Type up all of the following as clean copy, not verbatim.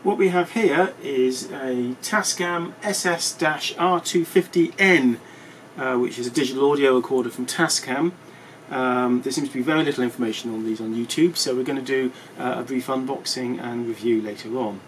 What we have here is a Tascam SS-R250N, which is a digital audio recorder from Tascam. There seems to be very little information on these on YouTube, so we're going to do a brief unboxing and review later on.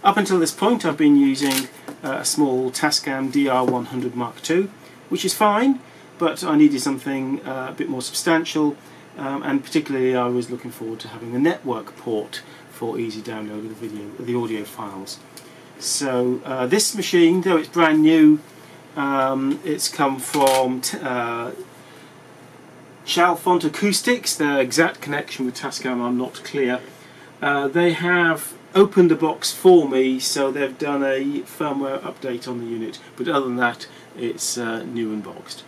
Up until this point I've been using a small Tascam DR100 Mark II, which is fine, but I needed something a bit more substantial, and particularly I was looking forward to having a network port for easy download of the audio files. So this machine, though it's brand new, it's come from Chalfont Acoustics. Their exact connection with Tascam I'm not clear. They have opened the box for me, so they've done a firmware update on the unit, but other than that it's new and boxed.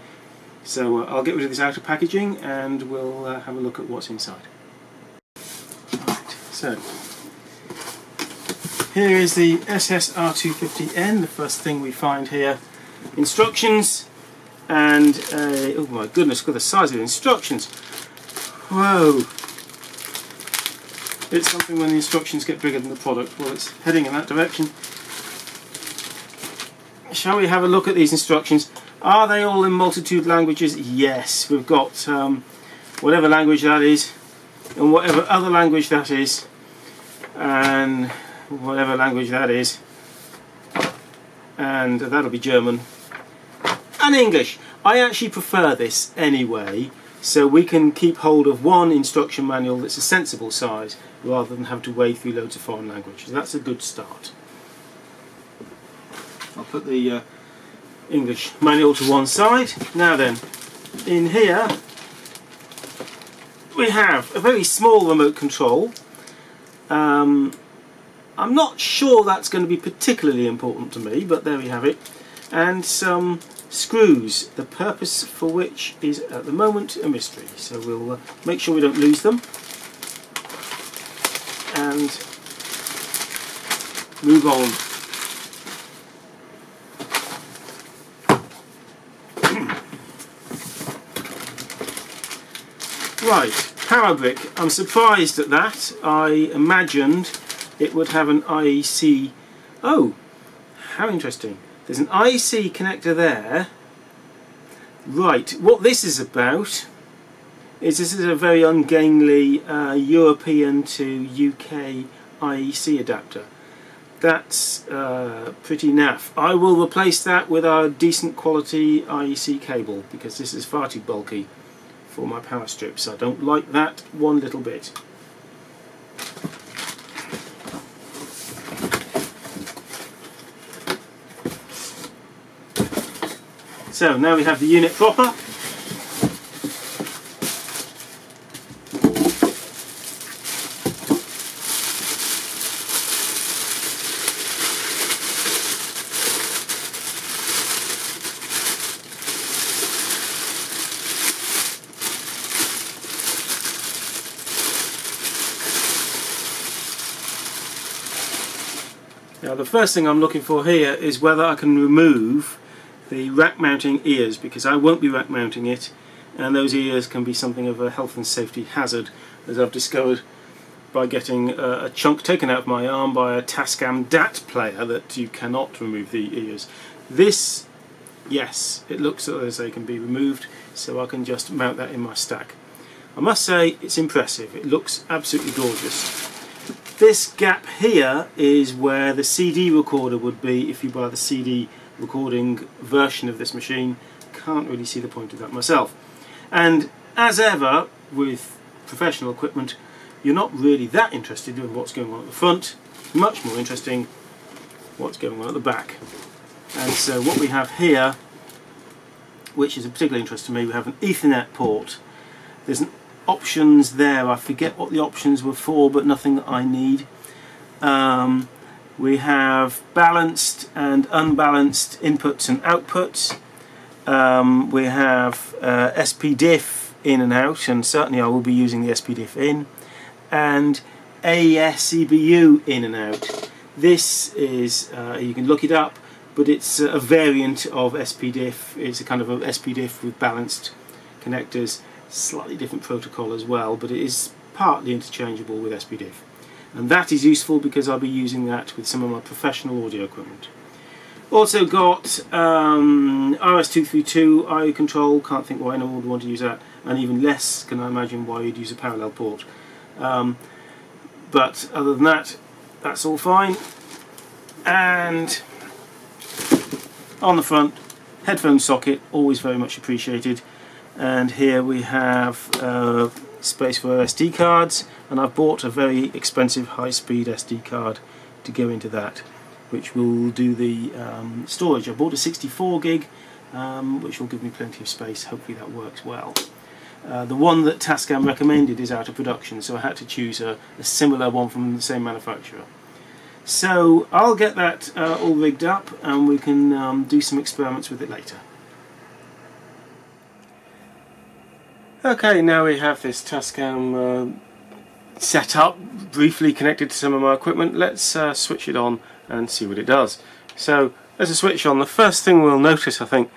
So I'll get rid of this outer packaging and we'll have a look at what's inside. Right, so here is the SS-R250N. The first thing we find here, instructions, and oh my goodness, look at the size of the instructions. Whoa! It's something when the instructions get bigger than the product. Well, it's heading in that direction. Shall we have a look at these instructions? Are they all in multitude languages? Yes, we've got whatever language that is, and whatever other language that is, and whatever language that is, and that'll be German, and English. I actually prefer this anyway, so we can keep hold of one instruction manual that's a sensible size rather than have to wade through loads of foreign languages. That's a good start. I'll put the English manual to one side. Now then, in here we have a very small remote control. I'm not sure that's going to be particularly important to me, but there we have it. And some screws, the purpose for which is at the moment a mystery. So we'll make sure we don't lose them and move on. Right, power brick. I'm surprised at that. I imagined it would have an IEC. Oh, how interesting. There's an IEC connector there. Right, what this is about is this is a very ungainly European to UK IEC adapter. That's pretty naff. I will replace that with our decent quality IEC cable because this is far too bulky for my power strips. I don't like that one little bit. So now we have the unit proper. Now the first thing I'm looking for here is whether I can remove the rack mounting ears, because I won't be rack mounting it, and those ears can be something of a health and safety hazard, as I've discovered by getting a chunk taken out of my arm by a Tascam DAT player, that you cannot remove the ears. This, yes, it looks as they can be removed, so I can just mount that in my stack. I must say it's impressive. It looks absolutely gorgeous. This gap here is where the CD recorder would be if you buy the CD recording version of this machine. Can't really see the point of that myself. And as ever with professional equipment, you're not really that interested in what's going on at the front. Much more interesting what's going on at the back. And so what we have here, which is of particular interest to me, we have an Ethernet port. There's an options there. I forget what the options were for, but nothing that I need. We have balanced and unbalanced inputs and outputs. We have SPDIF in and out, and certainly I will be using the SPDIF in, and AES-EBU in and out. This is, you can look it up, but it's a variant of SPDIF. It's a kind of a SPDIF with balanced connectors, slightly different protocol as well, but it is partly interchangeable with SPDIF. and that is useful because I'll be using that with some of my professional audio equipment. Also got RS-232 I/O control, can't think why anyone would want to use that, and even less can I imagine why you'd use a parallel port. But other than that, that's all fine. And on the front, headphone socket, always very much appreciated. And here we have space for SD cards, and I've bought a very expensive high-speed SD card to go into that, which will do the storage. I bought a 64 gig, which will give me plenty of space. Hopefully that works well. The one that Tascam recommended is out of production, so I had to choose a similar one from the same manufacturer. So I'll get that all rigged up, and we can do some experiments with it later. Okay, now we have this Tascam set up, briefly connected to some of my equipment. Let's switch it on and see what it does. So as a switch on, the first thing we'll notice, I think,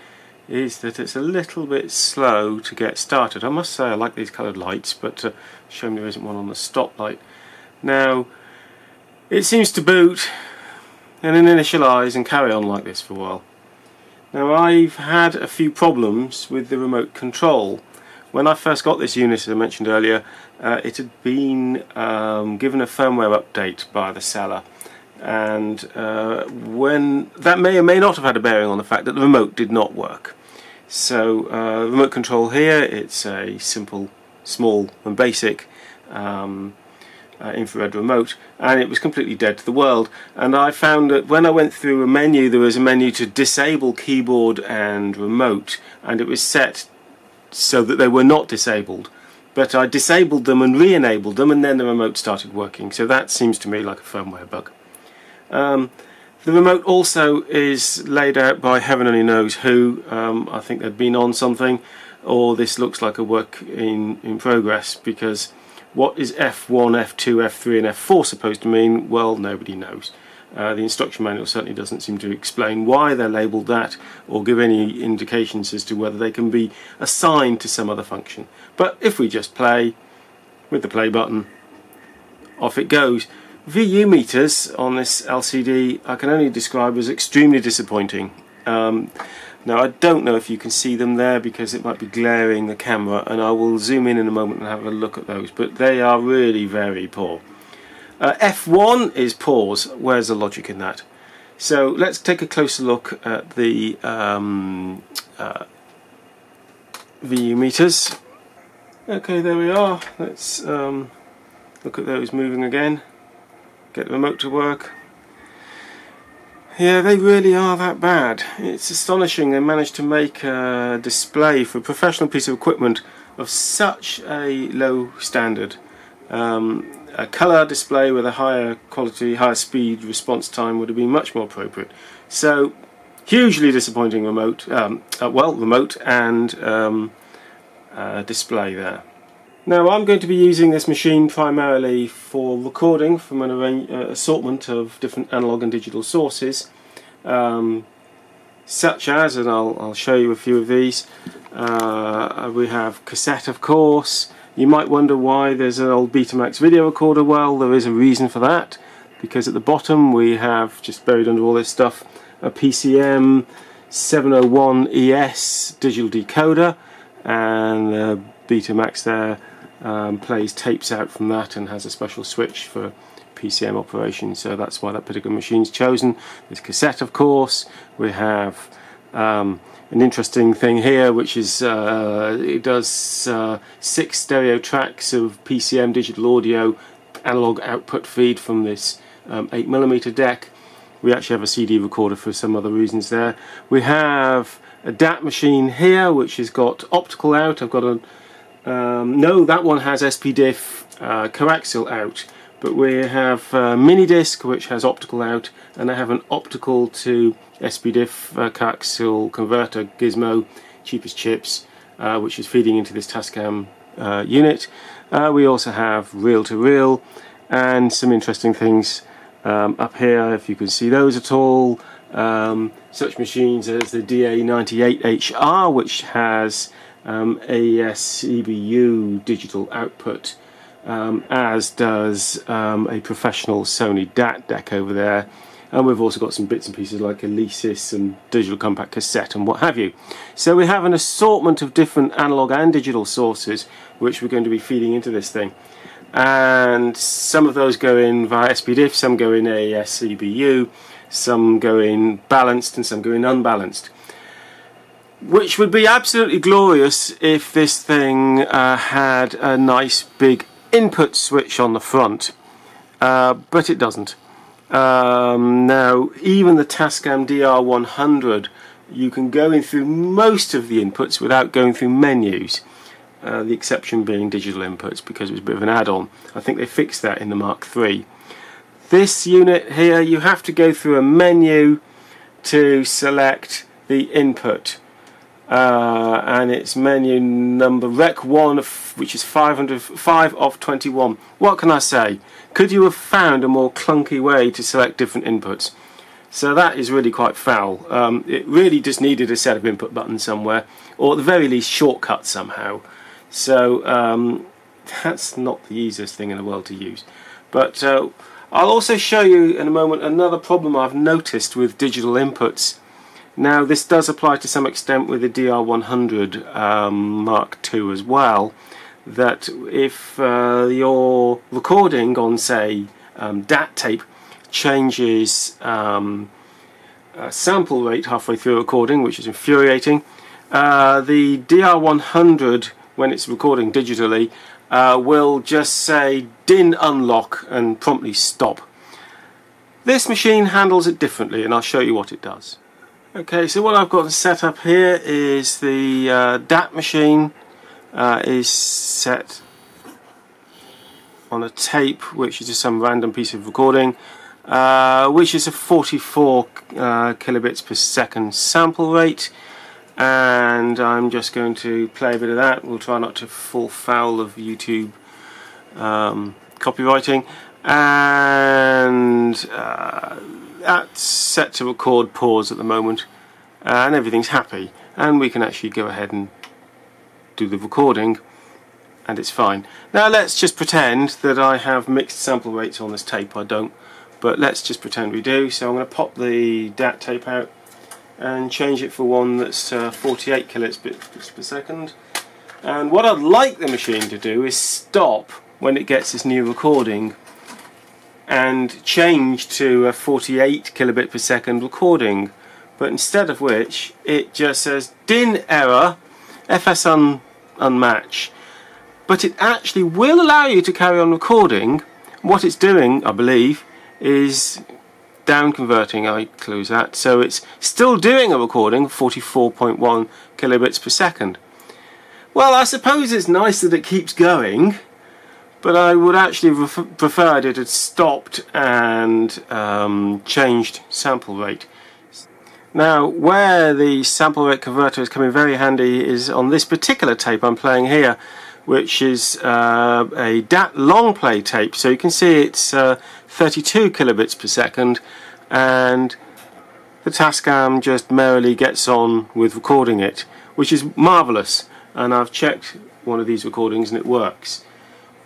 is that it's a little bit slow to get started. I must say I like these coloured lights, but shame there isn't one on the stop light. Now it seems to boot and then initialise and carry on like this for a while. Now I've had a few problems with the remote control. When I first got this unit, as I mentioned earlier, it had been given a firmware update by the seller, and when that may or may not have had a bearing on the fact that the remote did not work. So remote control here, it's a simple, small and basic infrared remote, and it was completely dead to the world. And I found that when I went through a menu, there was a menu to disable keyboard and remote, and it was set so that they were not disabled, but I disabled them and re-enabled them, and then the remote started working. So that seems to me like a firmware bug. The remote also is laid out by heaven only knows who. I think they've been on something, or this looks like a work in progress, because what is F1, F2, F3 and F4 supposed to mean? Well, nobody knows. The instruction manual certainly doesn't seem to explain why they're labelled that, or give any indications as to whether they can be assigned to some other function. But if we just play with the play button, off it goes. VU meters on this LCD I can only describe as extremely disappointing. Now I don't know if you can see them there because it might be glaring the camera, and I will zoom in a moment and have a look at those, but they are really very poor. F1 is pause. Where's the logic in that? So let's take a closer look at the VU meters. Okay, there we are. Let's look at those moving again. Get the remote to work. Yeah, they really are that bad. It's astonishing they managed to make a display for a professional piece of equipment of such a low standard. A colour display with a higher quality, higher speed response time would have been much more appropriate. So, hugely disappointing remote, remote and display there. Now I'm going to be using this machine primarily for recording from an assortment of different analog and digital sources, such as, and I'll show you a few of these. We have cassette, of course. You might wonder why there's an old Betamax video recorder. Well, there is a reason for that, because at the bottom we have, just buried under all this stuff, a PCM 701 ES digital decoder, and the Betamax there plays tapes out from that and has a special switch for PCM operation, so that's why that particular machine's chosen. There's cassette, of course. We have an interesting thing here, which is it does 6 stereo tracks of PCM digital audio analog output feed from this 8mm deck. We actually have a CD recorder for some other reasons there. We have a DAT machine here, which has got optical out. I've got a no, that one has SPDIF coaxial out, but we have mini disc, which has optical out, and I have an optical to SPDIF coaxial converter gizmo, cheapest chips, which is feeding into this Tascam unit. We also have reel-to-reel and some interesting things up here, if you can see those at all. Such machines as the DA98HR, which has AES EBU digital output as does a professional Sony DAT deck over there, and we've also got some bits and pieces like Alesis and digital compact cassette and what have you. So we have an assortment of different analog and digital sources which we're going to be feeding into this thing, and some of those go in via SPDIF, some go in AES EBU, some go in balanced and some go in unbalanced, which would be absolutely glorious if this thing had a nice big input switch on the front, but it doesn't. Now, even the Tascam DR100, you can go in through most of the inputs without going through menus, the exception being digital inputs, because it was a bit of an add-on. I think they fixed that in the Mark III. This unit here, you have to go through a menu to select the input. And it's menu number Rec 1, which is 5 of 21. What can I say? Could you have found a more clunky way to select different inputs? So that is really quite foul. It really just needed a set of input buttons somewhere, or at the very least shortcut somehow. So that's not the easiest thing in the world to use. But I'll also show you in a moment another problem I've noticed with digital inputs. Now, this does apply to some extent with the DR100 Mark II as well, that if your recording on, say, DAT tape changes sample rate halfway through a recording, which is infuriating, the DR100, when it's recording digitally, will just say DIN unlock and promptly stop. This machine handles it differently, and I'll show you what it does. Okay, so what I've got set up here is the DAT machine is set on a tape, which is just some random piece of recording, which is a 44 kilobits per second sample rate, and I'm just going to play a bit of that. We'll try not to fall foul of YouTube copywriting, and that's set to record pause at the moment, and everything's happy, and we can actually go ahead and do the recording, and it's fine. Now let's just pretend that I have mixed sample rates on this tape. I don't, but let's just pretend we do. So I'm going to pop the DAT tape out and change it for one that's 48 kilobits per second, and what I'd like the machine to do is stop when it gets this new recording and change to a 48 kilobit per second recording, but instead of which it just says DIN error, FS unmatch, but it actually will allow you to carry on recording. What it's doing, I believe, is down converting. I close that, so it's still doing a recording 44.1 kilobits per second. Well, I suppose it's nice that it keeps going, but I would actually preferred it had stopped and changed sample rate. Now, where the sample rate converter is coming very handy is on this particular tape I'm playing here, which is a DAT long play tape. So you can see it's 32 kilobits per second, and the Tascam just merrily gets on with recording it, which is marvellous. And I've checked one of these recordings and it works.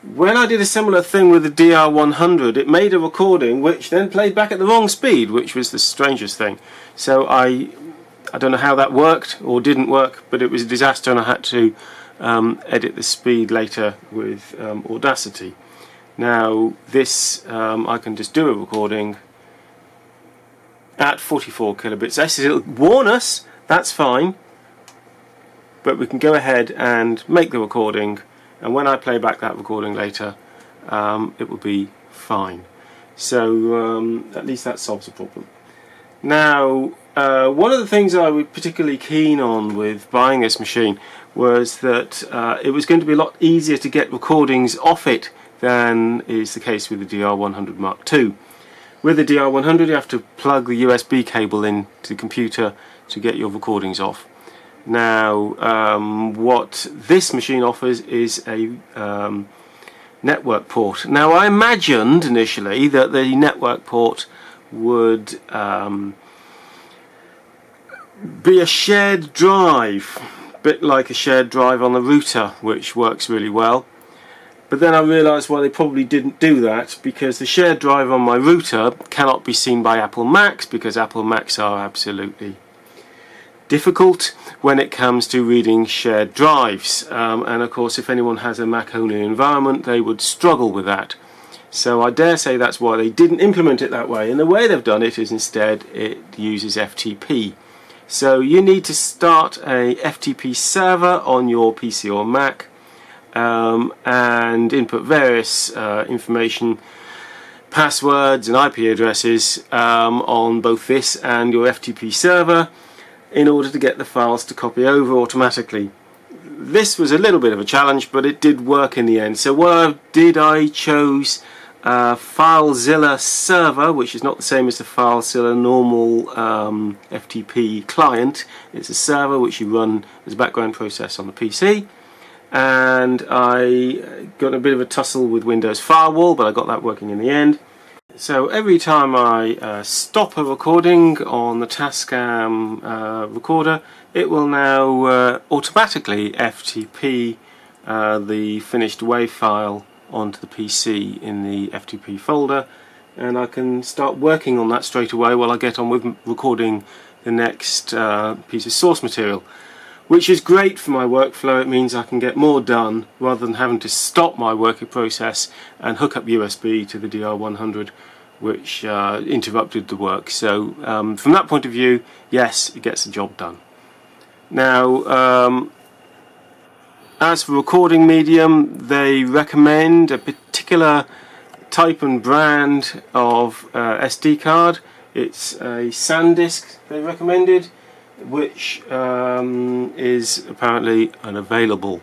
When I did a similar thing with the DR100, it made a recording which then played back at the wrong speed, which was the strangest thing. So I don't know how that worked or didn't work, but it was a disaster, and I had to edit the speed later with Audacity. Now this, I can just do a recording at 44 kilobits. It'll warn us, that's fine, but we can go ahead and make the recording, and when I play back that recording later, it will be fine. So at least that solves the problem. Now, one of the things I was particularly keen on with buying this machine was that it was going to be a lot easier to get recordings off it than is the case with the DR100 Mark II. With the DR100 you have to plug the USB cable into the computer to get your recordings off. Now, what this machine offers is a network port. Now, I imagined initially that the network port would be a shared drive, a bit like a shared drive on the router, which works really well. But then I realised why they probably didn't do that, because the shared drive on my router cannot be seen by Apple Macs, because Apple Macs are absolutely difficult when it comes to reading shared drives, and of course if anyone has a Mac only environment they would struggle with that. So I dare say that's why they didn't implement it that way, and the way they've done it is instead it uses FTP. So you need to start a FTP server on your PC or Mac, and input various information, passwords and IP addresses on both this and your FTP server in order to get the files to copy over automatically. This was a little bit of a challenge, but it did work in the end. So what I did, I chose FileZilla server, which is not the same as the FileZilla normal FTP client. It's a server which you run as a background process on the PC, and I got a bit of a tussle with Windows Firewall, but I got that working in the end. So every time I stop a recording on the Tascam recorder, it will now automatically FTP the finished WAV file onto the PC in the FTP folder, and I can start working on that straight away while I get on with recording the next piece of source material, which is great for my workflow. It means I can get more done rather than having to stop my working process and hook up USB to the DR100, which interrupted the work. So from that point of view, yes, it gets the job done. Now as for recording medium, they recommend a particular type and brand of SD card. It's a SanDisk they recommended, which is apparently unavailable.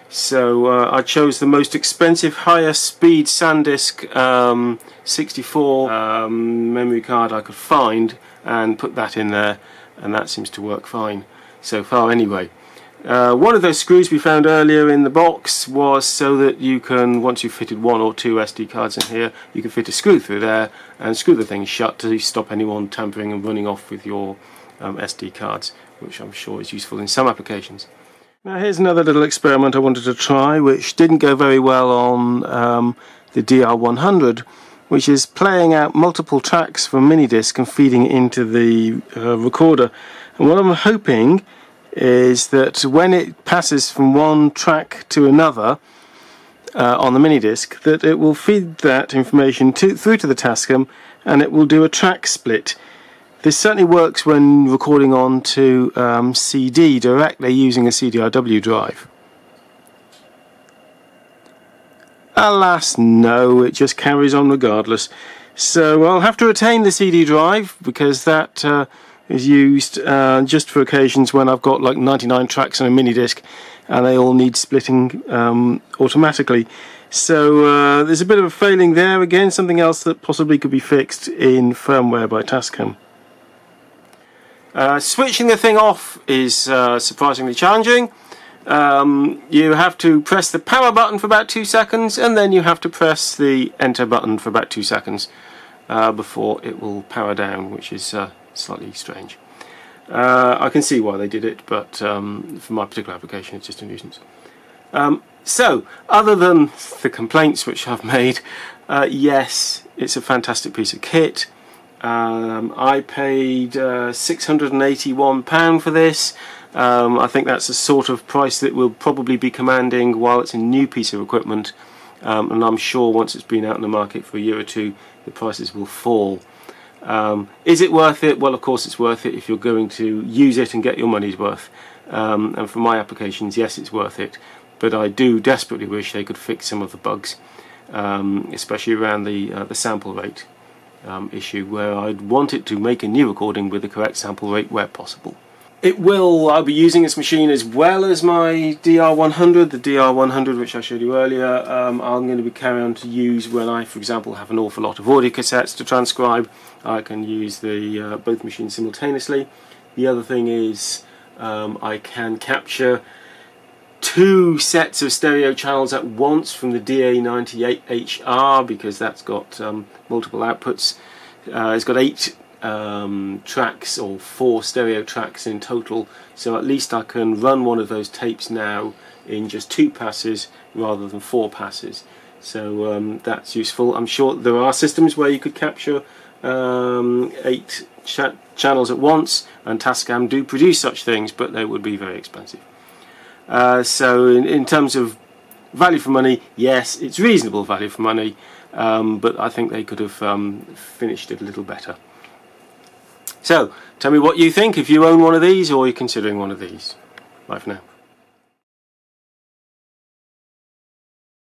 So I chose the most expensive, higher speed SanDisk 64 memory card I could find and put that in there, and that seems to work fine so far anyway. One of those screws we found earlier in the box was so that you can, once you've fitted one or two SD cards in here, you can fit a screw through there and screw the thing shut to stop anyone tampering and running off with your SD cards, which I'm sure is useful in some applications. Now here's another little experiment I wanted to try, which didn't go very well on the DR100, which is playing out multiple tracks from minidisc and feeding it into the recorder. And what I'm hoping is that when it passes from one track to another on the minidisc, that it will feed that information through to the Tascam, and it will do a track split. This certainly works when recording onto CD directly using a CDRW drive. Alas, no, it just carries on regardless. So I'll have to retain the CD drive, because that is used just for occasions when I've got like 99 tracks on a mini disc and they all need splitting automatically. So there's a bit of a failing there again, something else that possibly could be fixed in firmware by Tascam. Switching the thing off is surprisingly challenging. You have to press the power button for about 2 seconds, and then you have to press the enter button for about 2 seconds before it will power down, which is slightly strange. I can see why they did it, but for my particular application it's just a nuisance. So, other than the complaints which I've made, yes, it's a fantastic piece of kit. I paid £681 for this. I think that's the sort of price that we'll probably be commanding while it's a new piece of equipment, and I'm sure once it's been out in the market for a year or two the prices will fall. Is it worth it? Well, of course it's worth it if you're going to use it and get your money's worth, and for my applications, yes, it's worth it, but I do desperately wish they could fix some of the bugs, especially around the sample rate issue, where I'd want it to make a new recording with the correct sample rate where possible. I'll be using this machine as well as my DR100, the DR100 which I showed you earlier. I'm going to be carrying on to use when I, for example, have an awful lot of audio cassettes to transcribe. I can use the both machines simultaneously. The other thing is I can capture 2 sets of stereo channels at once from the DA98HR, because that's got multiple outputs. It's got 8 tracks, or 4 stereo tracks in total, so at least I can run one of those tapes now in just 2 passes rather than 4 passes. So that's useful. I'm sure there are systems where you could capture 8 channels at once, and Tascam do produce such things, but they would be very expensive. So in terms of value for money, yes, it's reasonable value for money, but I think they could have finished it a little better. So tell me what you think if you own one of these or you're considering one of these. Bye for now.